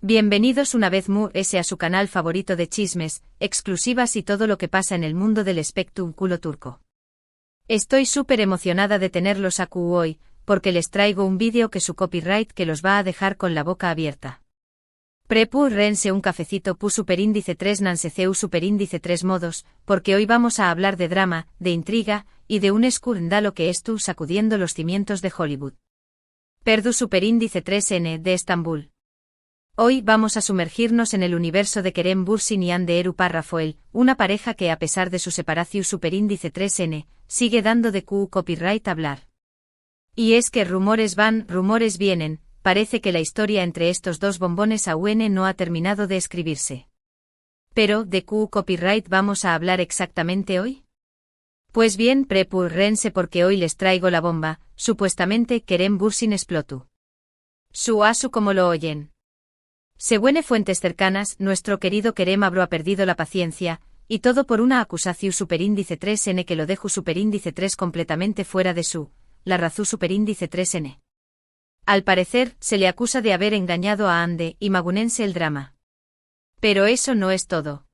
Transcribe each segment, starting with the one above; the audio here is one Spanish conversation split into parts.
Bienvenidos una vez más a su canal favorito de chismes, exclusivas y todo lo que pasa en el mundo del espectáculo turco. Estoy súper emocionada de tenerlos aquí hoy, porque les traigo un vídeo que su copyright que los va a dejar con la boca abierta. Prepárense un cafecito pu superíndice 3 nanseceu superíndice 3 modos, porque hoy vamos a hablar de drama, de intriga, y de un escándalo que estuvo sacudiendo los cimientos de Hollywood. Perdu superíndice 3N de Estambul. Hoy vamos a sumergirnos en el universo de Kerem Bürsin y Hande Erupar Rafael, una pareja que a pesar de su separación superíndice 3N, sigue dando de copyright hablar. Y es que rumores van, rumores vienen, parece que la historia entre estos dos bombones aún no ha terminado de escribirse. Pero, ¿de copyright vamos a hablar exactamente hoy? Pues bien, prepárense porque hoy les traigo la bomba, supuestamente Kerem Bürsin explotó. Su asu como lo oyen. Según fuentes cercanas, nuestro querido Kerem Abro ha perdido la paciencia, y todo por una acusación superíndice 3N que lo dejó superíndice 3 completamente fuera de la razón superíndice 3N. Al parecer, se le acusa de haber engañado a Hande y Magunense el drama. Pero eso no es todo.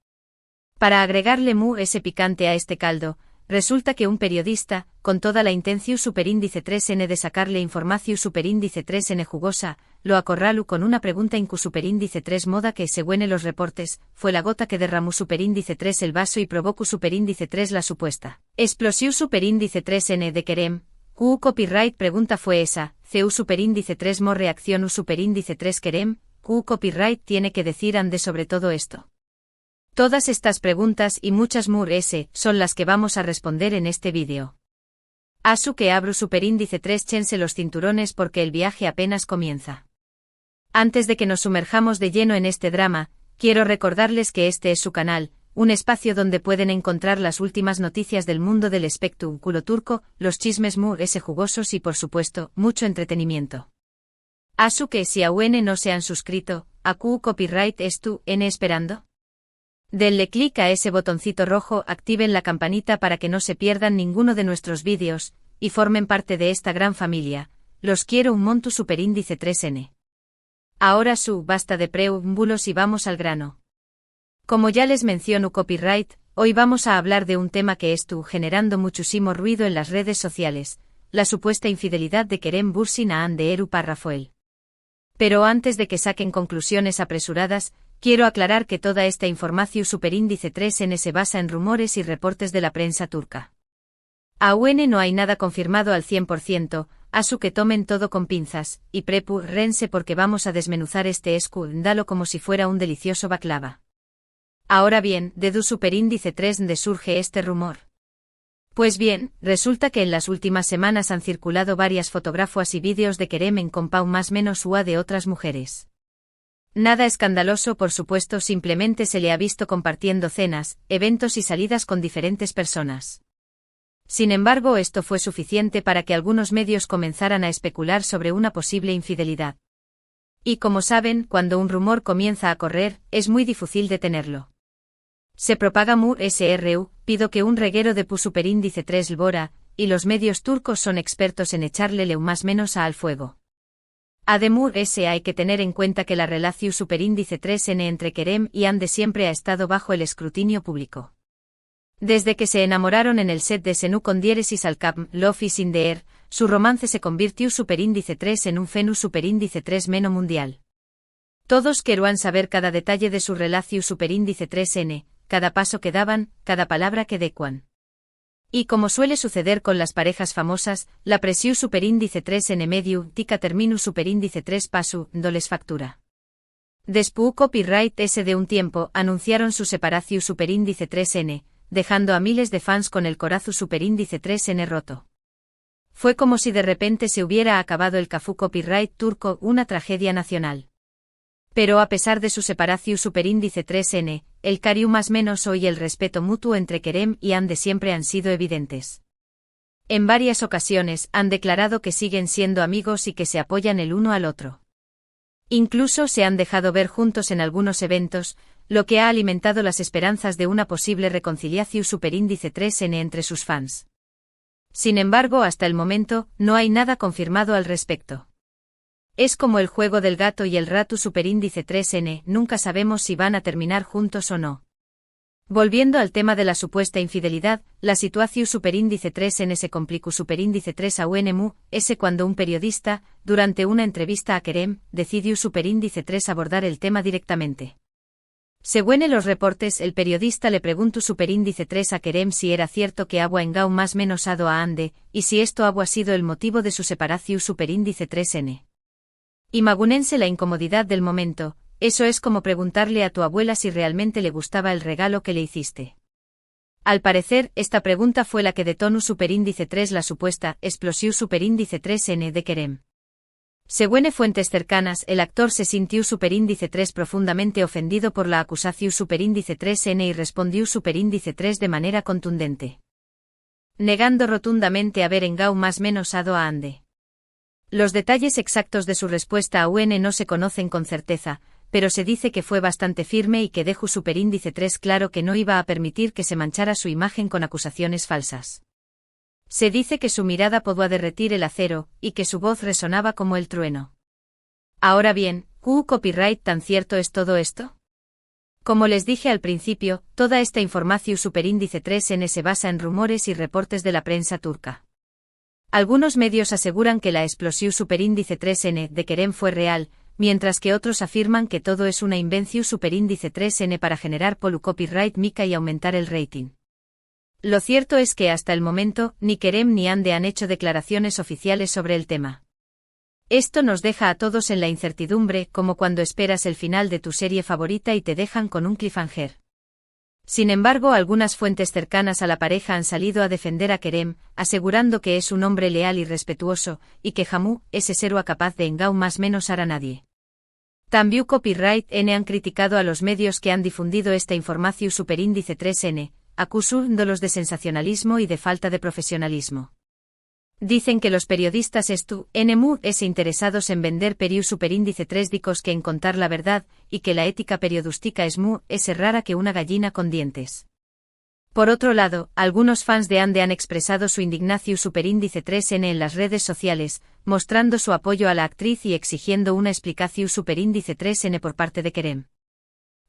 Para agregarle ese picante a este caldo, resulta que un periodista, con toda la intención superíndice 3N de sacarle información superíndice 3N jugosa, lo acorraló con una pregunta incu superíndice 3 moda que, según los reportes, fue la gota que derramó superíndice 3 el vaso y provocó superíndice 3 la supuesta explosión superíndice 3N de Kerem. Copyright pregunta fue esa, CU superíndice 3 mo reacción U superíndice 3 Kerem, copyright tiene que decir Hande sobre todo esto. Todas estas preguntas y muchas son las que vamos a responder en este vídeo. Asu que abro superíndice 3 chense los cinturones porque el viaje apenas comienza. Antes de que nos sumerjamos de lleno en este drama, quiero recordarles que este es su canal, un espacio donde pueden encontrar las últimas noticias del mundo del espectáculo turco, los chismes jugosos y por supuesto, mucho entretenimiento. Asu que si aún no se han suscrito, a copyright estu esperando. Denle clic a ese botoncito rojo, activen la campanita para que no se pierdan ninguno de nuestros vídeos, y formen parte de esta gran familia. Los quiero un monto superíndice 3N. Ahora basta de preámbulos y vamos al grano. Como ya les menciono copyright, hoy vamos a hablar de un tema que estuvo generando muchísimo ruido en las redes sociales, la supuesta infidelidad de Kerem Bürsin a Hande Erupar Rafael. Pero antes de que saquen conclusiones apresuradas, quiero aclarar que toda esta información superíndice 3N se basa en rumores y reportes de la prensa turca. Aún no hay nada confirmado al 100%, asu que tomen todo con pinzas, y prepárense porque vamos a desmenuzar este escándalo como si fuera un delicioso baklava. Ahora bien, ¿de du superíndice 3 de surge este rumor? Pues bien, resulta que en las últimas semanas han circulado varias fotografías y vídeos de Kerem en compau más menos ua de otras mujeres. Nada escandaloso por supuesto, simplemente se le ha visto compartiendo cenas, eventos y salidas con diferentes personas. Sin embargo, esto fue suficiente para que algunos medios comenzaran a especular sobre una posible infidelidad. Y como saben, cuando un rumor comienza a correr, es muy difícil detenerlo. Se propaga pido que un reguero de pu superíndice 3 lbora, y los medios turcos son expertos en echarle más menos al fuego. Además, hay que tener en cuenta que la relación superíndice 3N entre Kerem y Hande siempre ha estado bajo el escrutinio público. Desde que se enamoraron en el set de Senu con Diéresis Alcap, Love is in the air, su romance se convirtió superíndice 3 en un fenus superíndice 3 meno mundial. Todos querían saber cada detalle de su relación superíndice 3N, cada paso que daban, cada palabra que decuan. Y como suele suceder con las parejas famosas, la presión superíndice 3N medio tica terminu superíndice 3 pasu, doles factura. Después copyright de un tiempo anunciaron su separación superíndice 3N, dejando a miles de fans con el corazón superíndice 3N roto. Fue como si de repente se hubiera acabado el cafú copyright turco, una tragedia nacional. Pero a pesar de su separación superíndice 3N, el cariño más menos hoy el respeto mutuo entre Kerem y Hande siempre han sido evidentes. En varias ocasiones han declarado que siguen siendo amigos y que se apoyan el uno al otro. Incluso se han dejado ver juntos en algunos eventos, lo que ha alimentado las esperanzas de una posible reconciliación superíndice 3N entre sus fans. Sin embargo, hasta el momento, no hay nada confirmado al respecto. Es como el juego del gato y el ratu superíndice 3N, nunca sabemos si van a terminar juntos o no. Volviendo al tema de la supuesta infidelidad, la situación superíndice 3N se complicó superíndice 3AUNMU, es cuando un periodista, durante una entrevista a Kerem, decidió superíndice 3 abordar el tema directamente. Según los reportes, el periodista le preguntó superíndice 3 a Kerem si era cierto que agua engau más menos ado a Ande, y si esto ha sido el motivo de su separación superíndice 3N. Imagúnense la incomodidad del momento. Eso es como preguntarle a tu abuela si realmente le gustaba el regalo que le hiciste. Al parecer, esta pregunta fue la que detonó superíndice 3 la supuesta explosión superíndice 3N de Kerem. Según fuentes cercanas, el actor se sintió superíndice 3 profundamente ofendido por la acusación superíndice 3N y respondió superíndice 3 de manera contundente, negando rotundamente haber engau más menos ado a Ande. Los detalles exactos de su respuesta a UN no se conocen con certeza, pero se dice que fue bastante firme y que dejó superíndice 3 claro que no iba a permitir que se manchara su imagen con acusaciones falsas. Se dice que su mirada podía derretir el acero, y que su voz resonaba como el trueno. Ahora bien, ¿qué copyright tan cierto es todo esto? Como les dije al principio, toda esta información superíndice 3N se basa en rumores y reportes de la prensa turca. Algunos medios aseguran que la explosión superíndice 3N de Kerem fue real, mientras que otros afirman que todo es una invención superíndice 3N para generar copyright mica y aumentar el rating. Lo cierto es que hasta el momento, ni Kerem ni Ande han hecho declaraciones oficiales sobre el tema. Esto nos deja a todos en la incertidumbre, como cuando esperas el final de tu serie favorita y te dejan con un cliffhanger. Sin embargo, algunas fuentes cercanas a la pareja han salido a defender a Kerem, asegurando que es un hombre leal y respetuoso, y que jamú es serua capaz de engau más menos a nadie. También Copyright N han criticado a los medios que han difundido esta información superíndice 3N, acusándolos de sensacionalismo y de falta de profesionalismo. Dicen que los periodistas NMU interesados en vender periu superíndice 3 dicos que en contar la verdad, y que la ética periodística es rara que una gallina con dientes. Por otro lado, algunos fans de Ande han expresado su indignación superíndice 3N en las redes sociales, mostrando su apoyo a la actriz y exigiendo una explicación superíndice 3N por parte de Kerem.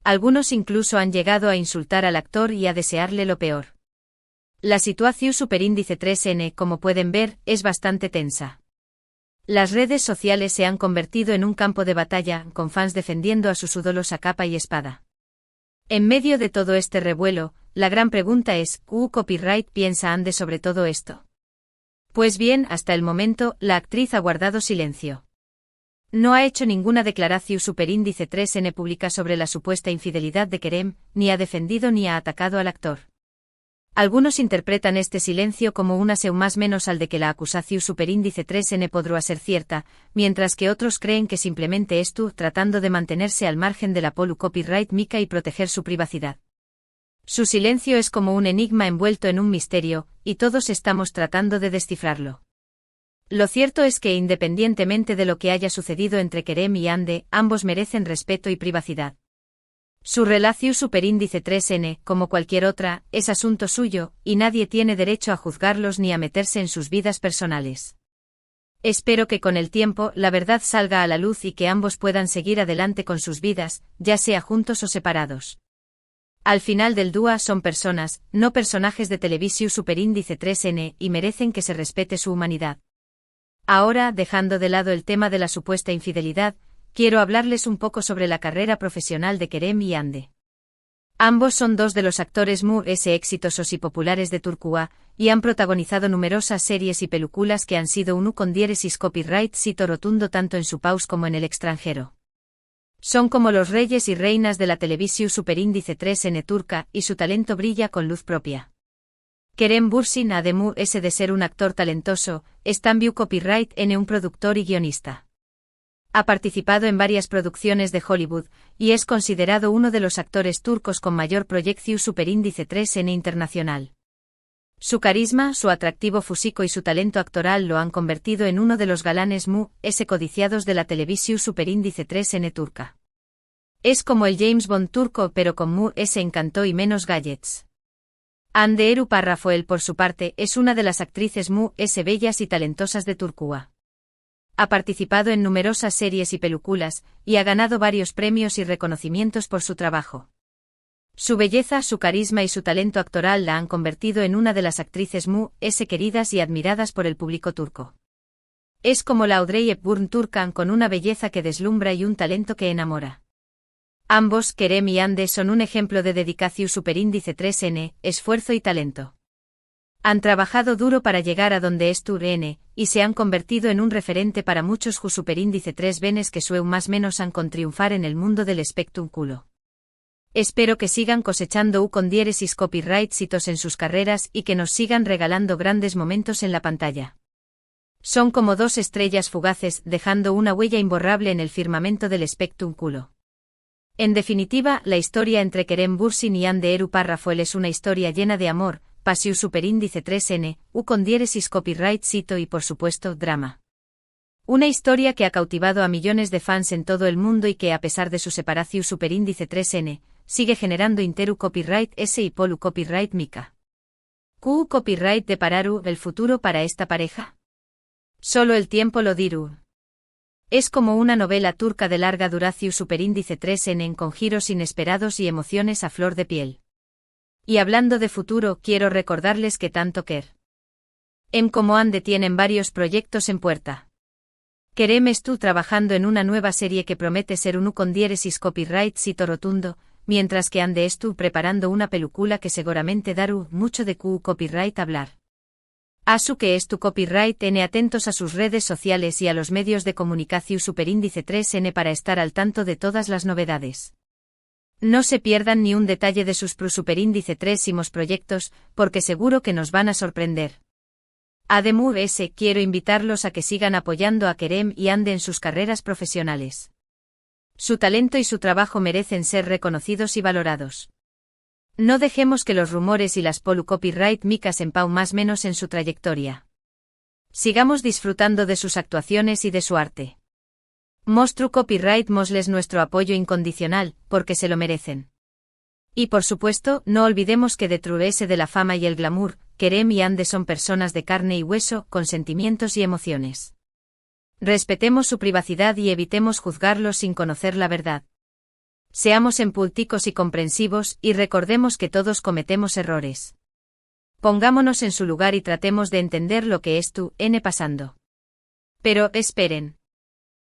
Algunos incluso han llegado a insultar al actor y a desearle lo peor. La situación superíndice 3N, como pueden ver, es bastante tensa. Las redes sociales se han convertido en un campo de batalla, con fans defendiendo a sus ídolos a capa y espada. En medio de todo este revuelo, la gran pregunta es, ¿qué copyright piensa Ande sobre todo esto? Pues bien, hasta el momento, la actriz ha guardado silencio. No ha hecho ninguna declaración superíndice 3N pública sobre la supuesta infidelidad de Kerem, ni ha defendido ni ha atacado al actor. Algunos interpretan este silencio como un aseo más menos al de que la acusación superíndice 3N podrá ser cierta, mientras que otros creen que simplemente tratando de mantenerse al margen de la copyright mica y proteger su privacidad. Su silencio es como un enigma envuelto en un misterio, y todos estamos tratando de descifrarlo. Lo cierto es que independientemente de lo que haya sucedido entre Kerem y Ande, ambos merecen respeto y privacidad. Su relación superíndice 3N, como cualquier otra, es asunto suyo, y nadie tiene derecho a juzgarlos ni a meterse en sus vidas personales. Espero que con el tiempo la verdad salga a la luz y que ambos puedan seguir adelante con sus vidas, ya sea juntos o separados. Al final del día son personas, no personajes de televisión superíndice 3N, y merecen que se respete su humanidad. Ahora, dejando de lado el tema de la supuesta infidelidad, quiero hablarles un poco sobre la carrera profesional de Kerem y Ande. Ambos son dos de los actores exitosos y populares de Turquía, y han protagonizado numerosas series y películas que han sido un con diéresis copyright sito rotundo tanto en su país como en el extranjero. Son como los reyes y reinas de la televisión superíndice 3N turca, y su talento brilla con luz propia. Kerem Bürsin, además de ser un actor talentoso, es también copyright N un productor y guionista. Ha participado en varias producciones de Hollywood, y es considerado uno de los actores turcos con mayor proyección superíndice 3N internacional. Su carisma, su atractivo físico y su talento actoral lo han convertido en uno de los galanes codiciados de la televisión superíndice 3N turca. Es como el James Bond turco pero con encanto y menos gadgets. Hande Eru Parrafoel por su parte es una de las actrices bellas y talentosas de Turquía. Ha participado en numerosas series y películas, y ha ganado varios premios y reconocimientos por su trabajo. Su belleza, su carisma y su talento actoral la han convertido en una de las actrices queridas y admiradas por el público turco. Es como la Audrey Hepburn turca, con una belleza que deslumbra y un talento que enamora. Ambos, Kerem y Hande, son un ejemplo de dedicación superíndice 3N, esfuerzo y talento. Han trabajado duro para llegar a donde es N, y se han convertido en un referente para muchos superíndice 3 venes que más menos han con triunfar en el mundo del espectáculo. Espero que sigan cosechando con diéresis copyright hitos en sus carreras y que nos sigan regalando grandes momentos en la pantalla. Son como dos estrellas fugaces, dejando una huella imborrable en el firmamento del espectáculo. En definitiva, la historia entre Kerem Bürsin y Hande Erçel es una historia llena de amor, pasión superíndice 3N, con diéresis copyright cito y por supuesto drama. Una historia que ha cautivado a millones de fans en todo el mundo y que a pesar de su separación superíndice 3N, sigue generando interu copyright S y polu copyright mica. ¿Q copyright depararu el futuro para esta pareja? Solo el tiempo lo dirá. Es como una novela turca de larga duración superíndice 3N con giros inesperados y emociones a flor de piel. Y hablando de futuro, quiero recordarles que tanto Kerem como Hande tienen varios proyectos en puerta. Kerem está trabajando en una nueva serie que promete ser un con diéresis copyright cito rotundo, mientras que Hande está preparando una película que seguramente dará mucho de Q copyright hablar. Asu que es tu copyright N atentos a sus redes sociales y a los medios de comunicación superíndice 3N para estar al tanto de todas las novedades. No se pierdan ni un detalle de sus superíndice 3 proyectos, porque seguro que nos van a sorprender. Además, quiero invitarlos a que sigan apoyando a Kerem y Hande en sus carreras profesionales. Su talento y su trabajo merecen ser reconocidos y valorados. No dejemos que los rumores y las polu copyright micas empau más menos en su trayectoria. Sigamos disfrutando de sus actuaciones y de su arte. Mostru copyright mosles nuestro apoyo incondicional, porque se lo merecen. Y por supuesto, no olvidemos que detrás de la fama y el glamour, Kerem y Hande son personas de carne y hueso, con sentimientos y emociones. Respetemos su privacidad y evitemos juzgarlos sin conocer la verdad. Seamos empáticos y comprensivos, y recordemos que todos cometemos errores. Pongámonos en su lugar y tratemos de entender lo que pasando. Pero, esperen.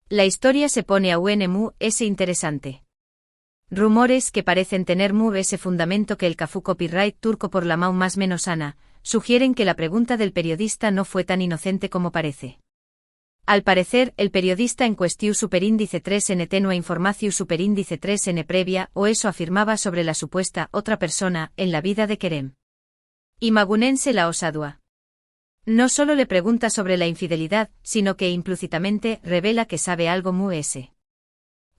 La historia se pone es interesante. Rumores que parecen tener ese fundamento que el Cafu copyright turco por la mano más menos sana, sugieren que la pregunta del periodista no fue tan inocente como parece. Al parecer, el periodista en cuestión superíndice 3N tenua información superíndice 3N previa o eso afirmaba sobre la supuesta otra persona en la vida de Kerem. Imagunense la osadua. No solo le pregunta sobre la infidelidad, sino que implícitamente revela que sabe algo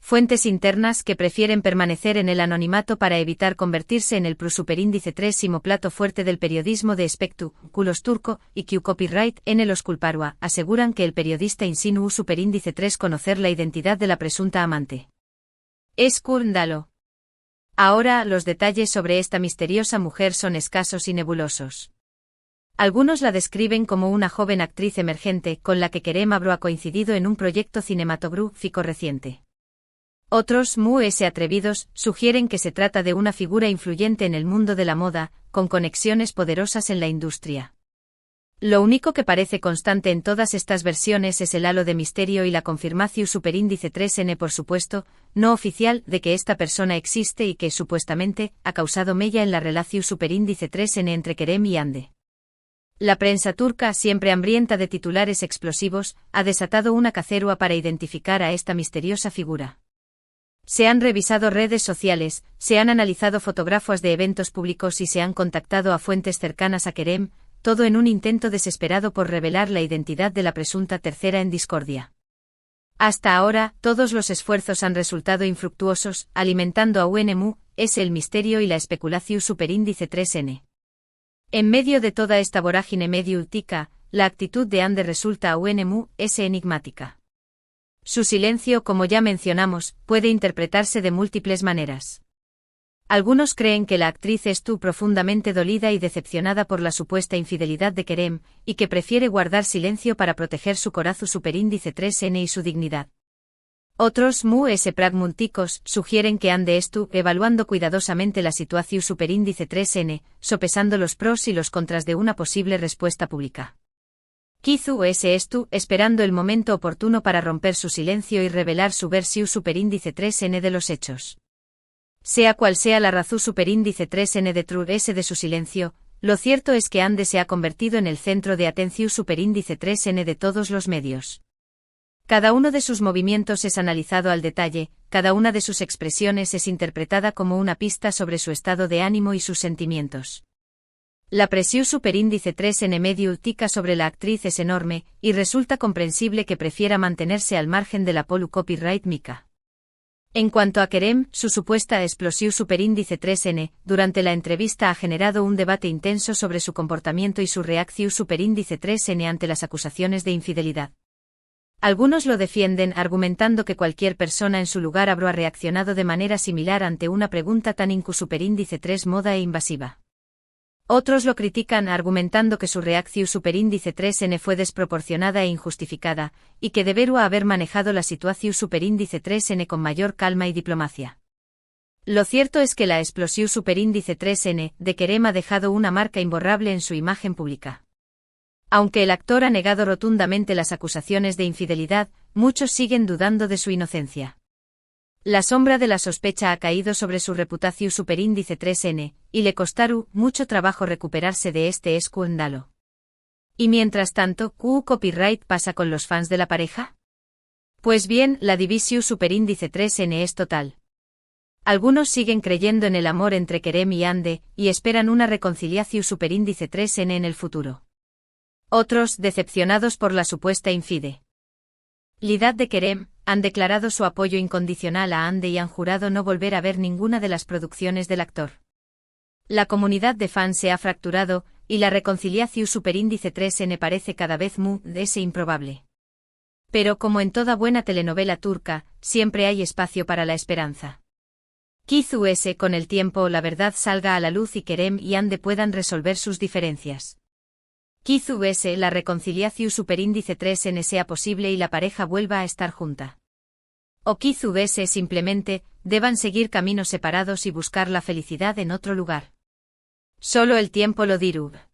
Fuentes internas que prefieren permanecer en el anonimato para evitar convertirse en el superíndice 3 plato fuerte del periodismo de espectáculos turco, y que copyright en los culparua, aseguran que el periodista insinuó superíndice 3 conocer la identidad de la presunta amante. Escúndalo. Ahora, los detalles sobre esta misteriosa mujer son escasos y nebulosos. Algunos la describen como una joven actriz emergente con la que Kerem ha coincidido en un proyecto cinematográfico reciente. Otros, atrevidos, sugieren que se trata de una figura influyente en el mundo de la moda, con conexiones poderosas en la industria. Lo único que parece constante en todas estas versiones es el halo de misterio y la confirmación superíndice 3N por supuesto, no oficial, de que esta persona existe y que, supuestamente, ha causado mella en la relación superíndice 3N entre Kerem y Hande. La prensa turca, siempre hambrienta de titulares explosivos, ha desatado una cacerua para identificar a esta misteriosa figura. Se han revisado redes sociales, se han analizado fotógrafos de eventos públicos y se han contactado a fuentes cercanas a Kerem, todo en un intento desesperado por revelar la identidad de la presunta tercera en discordia. Hasta ahora, todos los esfuerzos han resultado infructuosos, alimentando a el misterio y la especulación superíndice 3N. En medio de toda esta vorágine mediática, la actitud de Hande resulta enigmática. Su silencio, como ya mencionamos, puede interpretarse de múltiples maneras. Algunos creen que la actriz estuvo profundamente dolida y decepcionada por la supuesta infidelidad de Kerem, y que prefiere guardar silencio para proteger su corazón superíndice 3N y su dignidad. Otros, pragmáticos, sugieren que Ande estuvo evaluando cuidadosamente la situación superíndice 3N, sopesando los pros y los contras de una posible respuesta pública. Quizás estuvo esperando el momento oportuno para romper su silencio y revelar su versión superíndice 3N de los hechos. Sea cual sea la razón superíndice 3N de su silencio, lo cierto es que Ande se ha convertido en el centro de atención superíndice 3N de todos los medios. Cada uno de sus movimientos es analizado al detalle, cada una de sus expresiones es interpretada como una pista sobre su estado de ánimo y sus sentimientos. La presión superíndice 3N mediática sobre la actriz es enorme, y resulta comprensible que prefiera mantenerse al margen de la copyright mica. En cuanto a Kerem, su supuesta explosión superíndice 3N, durante la entrevista ha generado un debate intenso sobre su comportamiento y su reacción superíndice 3N ante las acusaciones de infidelidad. Algunos lo defienden argumentando que cualquier persona en su lugar habría reaccionado de manera similar ante una pregunta tan superíndice 3 moda e invasiva. Otros lo critican argumentando que su reacción superíndice 3N fue desproporcionada e injustificada, y que debería haber manejado la situación superíndice 3N con mayor calma y diplomacia. Lo cierto es que la explosión superíndice 3N de Kerem ha dejado una marca imborrable en su imagen pública. Aunque el actor ha negado rotundamente las acusaciones de infidelidad, muchos siguen dudando de su inocencia. La sombra de la sospecha ha caído sobre su reputación superíndice 3N, y le costará mucho trabajo recuperarse de este escándalo. Y mientras tanto, ¿qué copyright pasa con los fans de la pareja? Pues bien, la división superíndice 3N es total. Algunos siguen creyendo en el amor entre Kerem y Ande, y esperan una reconciliación superíndice 3N en el futuro. Otros, decepcionados por la supuesta infidelidad de Kerem, han declarado su apoyo incondicional a Ande y han jurado no volver a ver ninguna de las producciones del actor. La comunidad de fans se ha fracturado, y la reconciliación superíndice 3N parece cada vez más improbable. Pero como en toda buena telenovela turca, siempre hay espacio para la esperanza. Quizás con el tiempo la verdad salga a la luz y Kerem y Ande puedan resolver sus diferencias. Quizás la reconciliación superíndice 3N sea posible y la pareja vuelva a estar junta. O quizás simplemente deban seguir caminos separados y buscar la felicidad en otro lugar. Solo el tiempo lo dirá.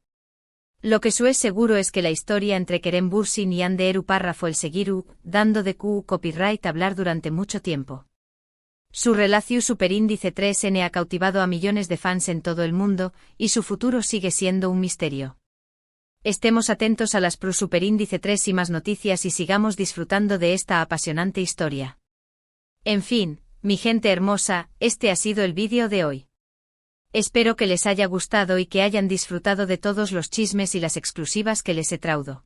Lo que es seguro es que la historia entre Kerem Bürsin y Ande Eru Párrafo el seguirá dando de copyright hablar durante mucho tiempo. Su relación superíndice 3N ha cautivado a millones de fans en todo el mundo, y su futuro sigue siendo un misterio. Estemos atentos a las superíndice 3 y más noticias y sigamos disfrutando de esta apasionante historia. En fin, mi gente hermosa, este ha sido el vídeo de hoy. Espero que les haya gustado y que hayan disfrutado de todos los chismes y las exclusivas que les he traído.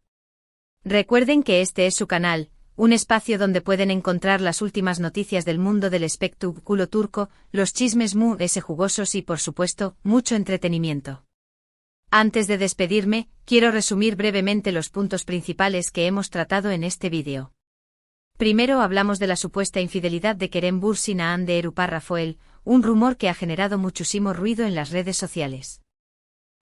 Recuerden que este es su canal, un espacio donde pueden encontrar las últimas noticias del mundo del espectáculo turco, los chismes jugosos y por supuesto, mucho entretenimiento. Antes de despedirme, quiero resumir brevemente los puntos principales que hemos tratado en este vídeo. Primero hablamos de la supuesta infidelidad de Kerem Bürsin a Ande Eru Párrafo un rumor que ha generado muchísimo ruido en las redes sociales.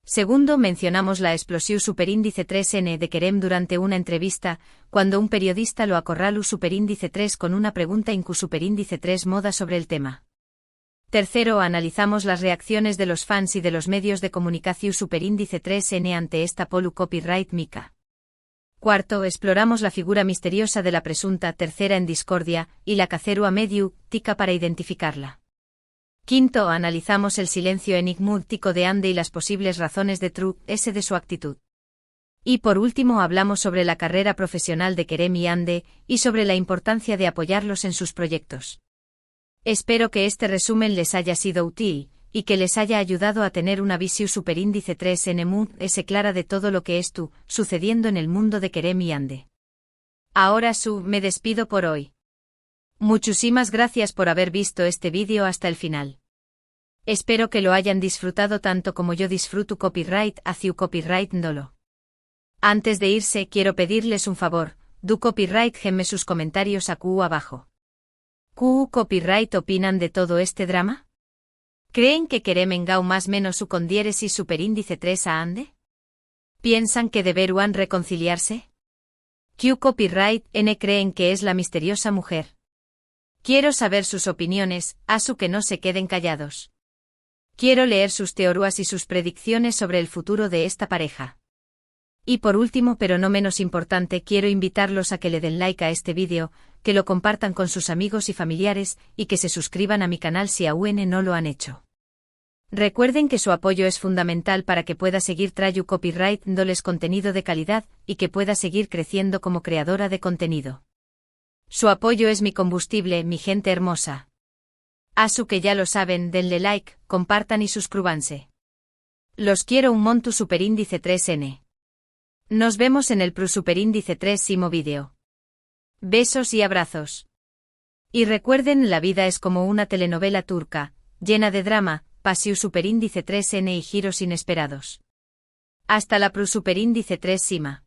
Segundo, mencionamos la explosión superíndice 3N de Kerem durante una entrevista, cuando un periodista lo acorraló superíndice 3 con una pregunta superíndice 3 moda sobre el tema. Tercero, analizamos las reacciones de los fans y de los medios de comunicación superíndice 3N ante esta copyright mica. Cuarto, exploramos la figura misteriosa de la presunta tercera en discordia, y la cacerua mediática para identificarla. Quinto, analizamos el silencio enigmático de Ande y las posibles razones de de su actitud. Y por último hablamos sobre la carrera profesional de Kerem y Ande, y sobre la importancia de apoyarlos en sus proyectos. Espero que este resumen les haya sido útil, y que les haya ayudado a tener una visión superíndice 3N clara de todo lo que sucediendo en el mundo de Kerem y Ande. Ahora me despido por hoy. Muchísimas gracias por haber visto este vídeo hasta el final. Espero que lo hayan disfrutado tanto como yo disfruto copyright hacia copyright dolo. Antes de irse quiero pedirles un favor, copyright gemme sus comentarios abajo. ¿Qué copyright opinan de todo este drama? ¿Creen que Kerem Engau más menos su con diéresis superíndice 3 a ande? ¿Piensan que deberían reconciliarse? Q Copyright N creen que es la misteriosa mujer. Quiero saber sus opiniones, asu que no se queden callados. Quiero leer sus teorías y sus predicciones sobre el futuro de esta pareja. Y por último pero no menos importante quiero invitarlos a que le den like a este vídeo, que lo compartan con sus amigos y familiares, y que se suscriban a mi canal si aún no lo han hecho. Recuerden que su apoyo es fundamental para que pueda seguir trayendo copyright dándoles contenido de calidad, y que pueda seguir creciendo como creadora de contenido. Su apoyo es mi combustible, mi gente hermosa. Asu que ya lo saben, denle like, compartan y suscríbanse. Los quiero un monto superíndice 3N. Nos vemos en el superíndice 3 vídeo. Besos y abrazos. Y recuerden, la vida es como una telenovela turca, llena de drama, pasión superíndice 3N y giros inesperados. Hasta la superíndice 3 Sima.